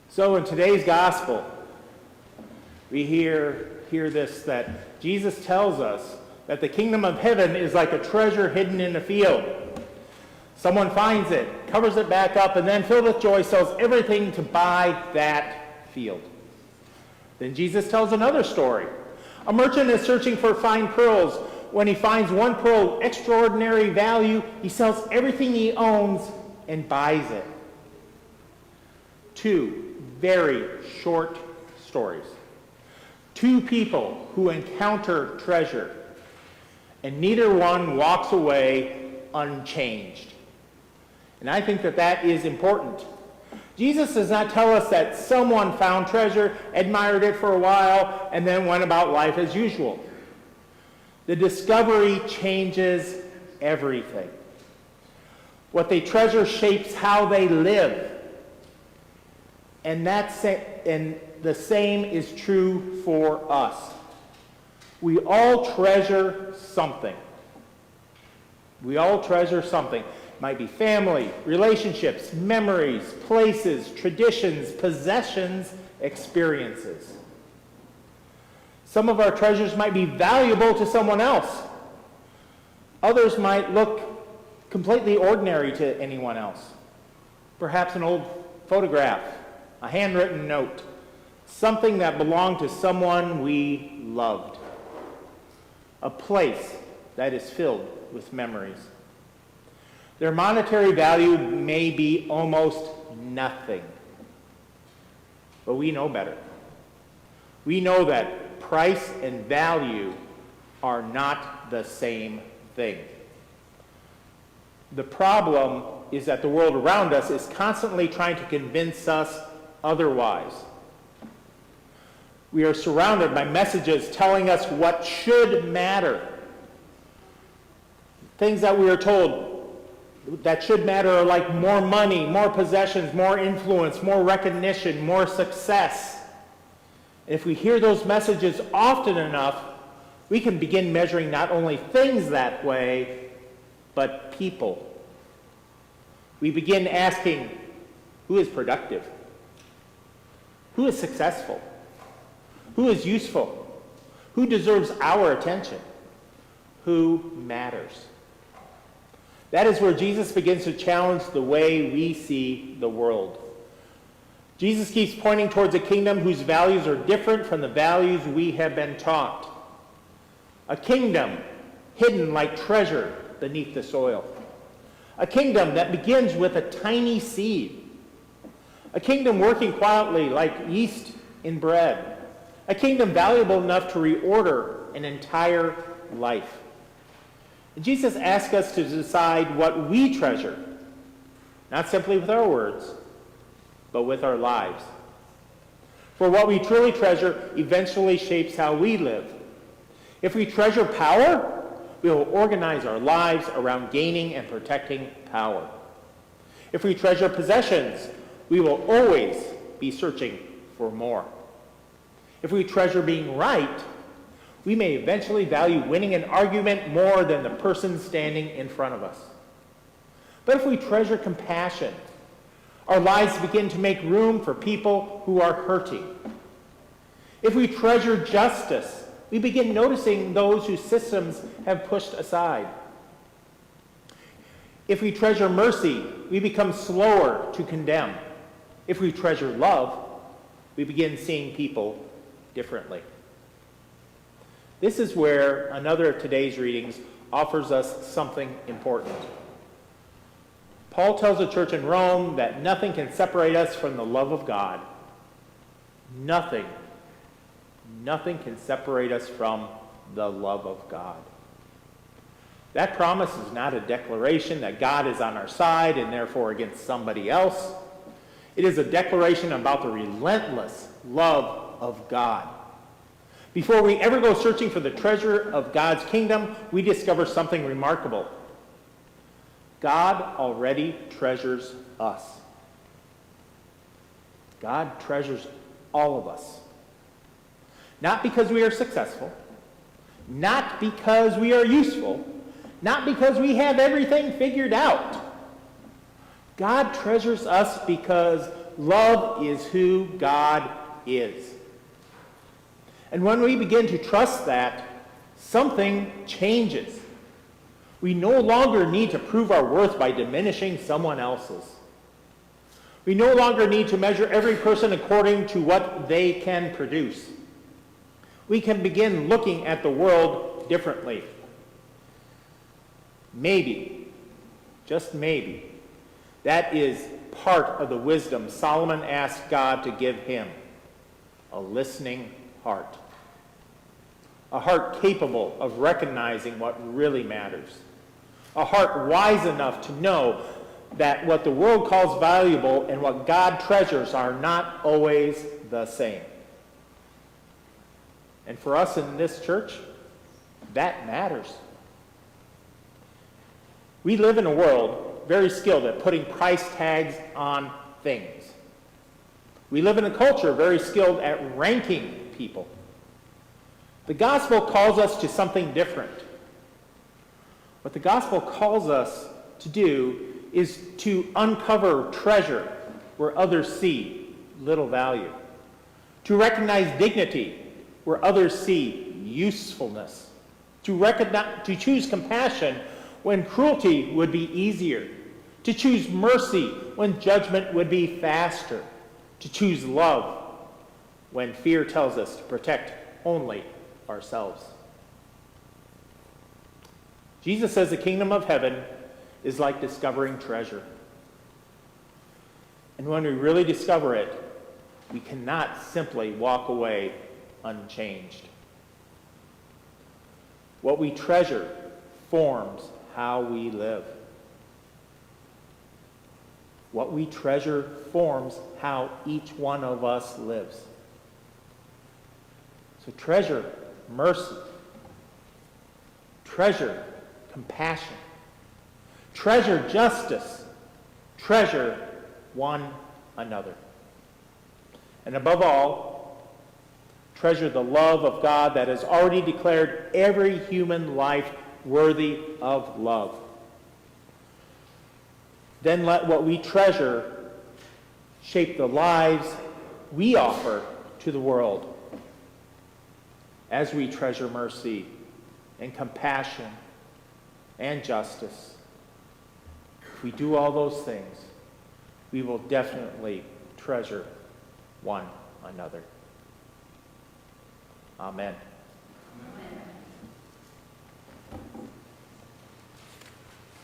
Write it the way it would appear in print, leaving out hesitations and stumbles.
So in today's gospel, we hear this, that Jesus tells us that the kingdom of heaven is like a treasure hidden in a field. Someone finds it, covers it back up, and then filled with joy sells everything to buy that field. Then Jesus tells another story. A merchant is searching for fine pearls. When he finds one pearl of extraordinary value, he sells everything he owns and buys it. Two very short stories. Two people who encounter treasure, and neither one walks away unchanged. And I think that is important. Jesus does not tell us that someone found treasure, admired it for a while, and then went about life as usual. The discovery changes everything. What they treasure shapes how they live. And the same is true for us. We all treasure something. We all treasure something. It might be family, relationships, memories, places, traditions, possessions, experiences. Some of our treasures might be valuable to someone else. Others might look completely ordinary to anyone else. Perhaps an old photograph, a handwritten note, something that belonged to someone we loved. A place that is filled with memories. Their monetary value may be almost nothing. But we know better. We know that price and value are not the same thing. The problem is that the world around us is constantly trying to convince us otherwise. We are surrounded by messages telling us what should matter. Things that we are told that should matter are like more money, more possessions, more influence, more recognition, more success. And if we hear those messages often enough, we can begin measuring not only things that way, but people. We begin asking, who is productive? Who is successful? Who is useful? Who deserves our attention? Who matters? That is where Jesus begins to challenge the way we see the world. Jesus keeps pointing towards a kingdom whose values are different from the values we have been taught. A kingdom hidden like treasure beneath the soil. A kingdom that begins with a tiny seed. A kingdom working quietly like yeast in bread. A kingdom valuable enough to reorder an entire life. And Jesus asks us to decide what we treasure, not simply with our words, but with our lives. For what we truly treasure eventually shapes how we live. If we treasure power, we will organize our lives around gaining and protecting power. If we treasure possessions, we will always be searching for more. If we treasure being right, we may eventually value winning an argument more than the person standing in front of us. But if we treasure compassion, our lives begin to make room for people who are hurting. If we treasure justice, we begin noticing those whose systems have pushed aside. If we treasure mercy, we become slower to condemn. If we treasure love, we begin seeing people differently. This is where another of today's readings offers us something important. Paul tells the church in Rome that nothing can separate us from the love of God. Nothing can separate us from the love of God. That promise is not a declaration that God is on our side and therefore against somebody else. It is a declaration about the relentless love of God. Before we ever go searching for the treasure of God's kingdom, we discover something remarkable. God already treasures us. God treasures all of us. Not because we are successful, not because we are useful, not because we have everything figured out. God treasures us because love is who God is. And when we begin to trust that, something changes. We no longer need to prove our worth by diminishing someone else's. We no longer need to measure every person according to what they can produce. We can begin looking at the world differently. Maybe, just maybe, that is part of the wisdom Solomon asked God to give him: a listening heart. A heart capable of recognizing what really matters. A heart wise enough to know that what the world calls valuable and what God treasures are not always the same. And for us in this church, that matters. We live in a world very skilled at putting price tags on things. We live in a culture very skilled at ranking people. The gospel calls us to something different. What the gospel calls us to do is to uncover treasure where others see little value. To recognize dignity where others see usefulness. To choose compassion when cruelty would be easier. To choose mercy when judgment would be faster. To choose love when fear tells us to protect only ourselves. Jesus says the kingdom of heaven is like discovering treasure. And when we really discover it, we cannot simply walk away unchanged. What we treasure forms how we live. What we treasure forms how each one of us lives. So treasure mercy. Treasure compassion. Treasure justice. Treasure one another. And above all, treasure the love of God that has already declared every human life worthy of love. Then let what we treasure shape the lives we offer to the world as we treasure mercy and compassion and justice. If we do all those things, we will definitely treasure one another. Amen. Amen.